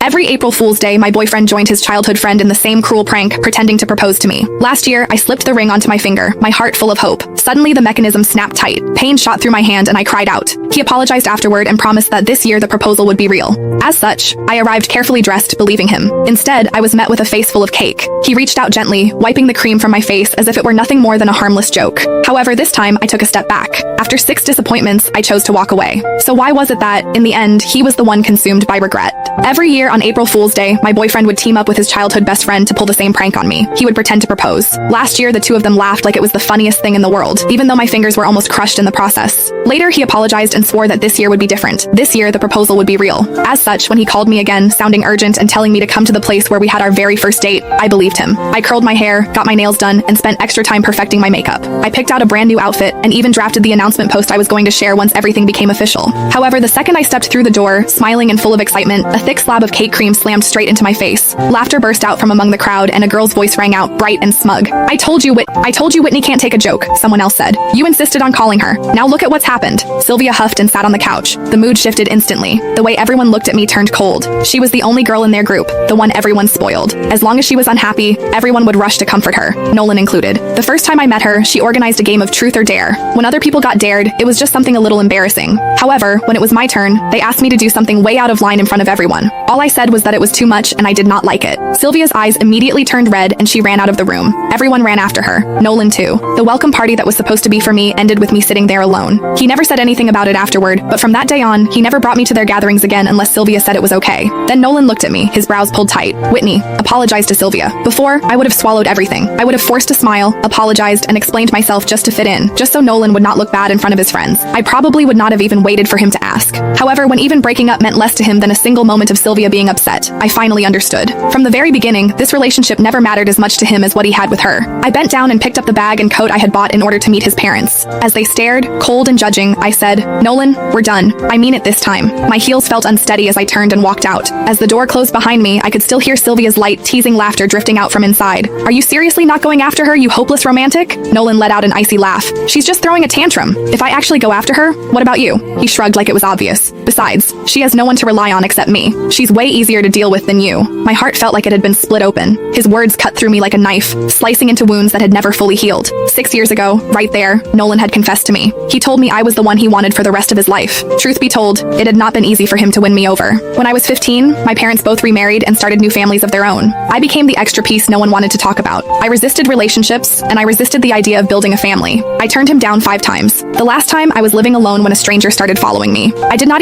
Every April Fool's Day, my boyfriend joined his childhood friend in the same cruel prank, pretending to propose to me. Last year, I slipped the ring onto my finger, my heart full of hope. Suddenly, the mechanism snapped tight. Pain shot through my hand and I cried out. He apologized afterward and promised that this year the proposal would be real. As such, I arrived carefully dressed, believing him. Instead, I was met with a face full of cake. He reached out gently, wiping the cream from my face as if it were nothing more than a harmless joke. However, this time, I took a step back. After 6 disappointments, I chose to walk away. So why was it that, in the end, he was the one consumed by regret? Every year on April Fool's Day, my boyfriend would team up with his childhood best friend to pull the same prank on me. He would pretend to propose. Last year, the two of them laughed like it was the funniest thing in the world, even though my fingers were almost crushed in the process. Later, he apologized and swore that this year would be different. This year, the proposal would be real. As such, when he called me again, sounding urgent and telling me to come to the place where we had our very first date, I believed him. I curled my hair, got my nails done, and spent extra time perfecting my makeup. I picked out a brand new outfit and even drafted the announcement post I was going to share once everything became official. However, the second I stepped through the door, smiling and full of excitement, a thick slab of cake cream slammed straight into my face. Laughter burst out from among the crowd and a girl's voice rang out, bright and smug. I told you Whitney can't take a joke, someone else said. You insisted on calling her. Now look at what's happened. Sylvia huffed and sat on the couch. The mood shifted instantly. The way everyone looked at me turned cold. She was the only girl in their group, the one everyone spoiled. As long as she was unhappy, everyone would rush to comfort her, Nolan included. The first time I met her, she organized a game of truth or dare. When other people got dared, it was just something a little embarrassing. However, when it was my turn, they asked me to do something way out of line in front of everyone. All I said was that it was too much and I did not like it. Sylvia's eyes immediately turned red and she ran out of the room. Everyone ran after her, Nolan too. The welcome party that was supposed to be for me ended with me sitting there alone. He never said anything about it afterward, but from that day on, he never brought me to their gatherings again unless Sylvia said it was okay. Then Nolan looked at me, his brows pulled tight. Whitney, apologize to Sylvia. Before, I would have swallowed everything. I would have forced a smile, apologized, and explained myself just to fit in, just so Nolan would not look bad in front of his friends. I probably would not have even waited for him to ask. However, when even breaking up meant less to him than a single moment of Sylvia being upset, I finally understood. From the very beginning, this relationship never mattered as much to him as what he had with her. I bent down and picked up the bag and coat I had bought in order to meet his parents. As they stared, cold and judging, I said, Nolan, we're done. I mean it this time. My heels felt unsteady as I turned and walked out. As the door closed behind me, I could still hear Sylvia's light, teasing laughter drifting out from inside. Are you seriously not going after her, you hopeless romantic? Nolan let out an icy laugh. She's just throwing a tantrum. If I actually go after her, what about you? He shrugged like it was obvious. Besides, she has no one to rely on except me. She's way easier to deal with than you. My heart felt like it had been split open. His words cut through me like a knife, slicing into wounds that had never fully healed. 6 years ago, right there, Nolan had confessed to me. He told me I was the one he wanted for the rest of his life. Truth be told, it had not been easy for him to win me over. When I was 15, my parents both remarried and started new families of their own. I became the extra piece no one wanted to talk about. I resisted relationships, and I resisted the idea of building a family. I turned him down 5 times. The last time, I was living alone when a stranger started following me. I did not even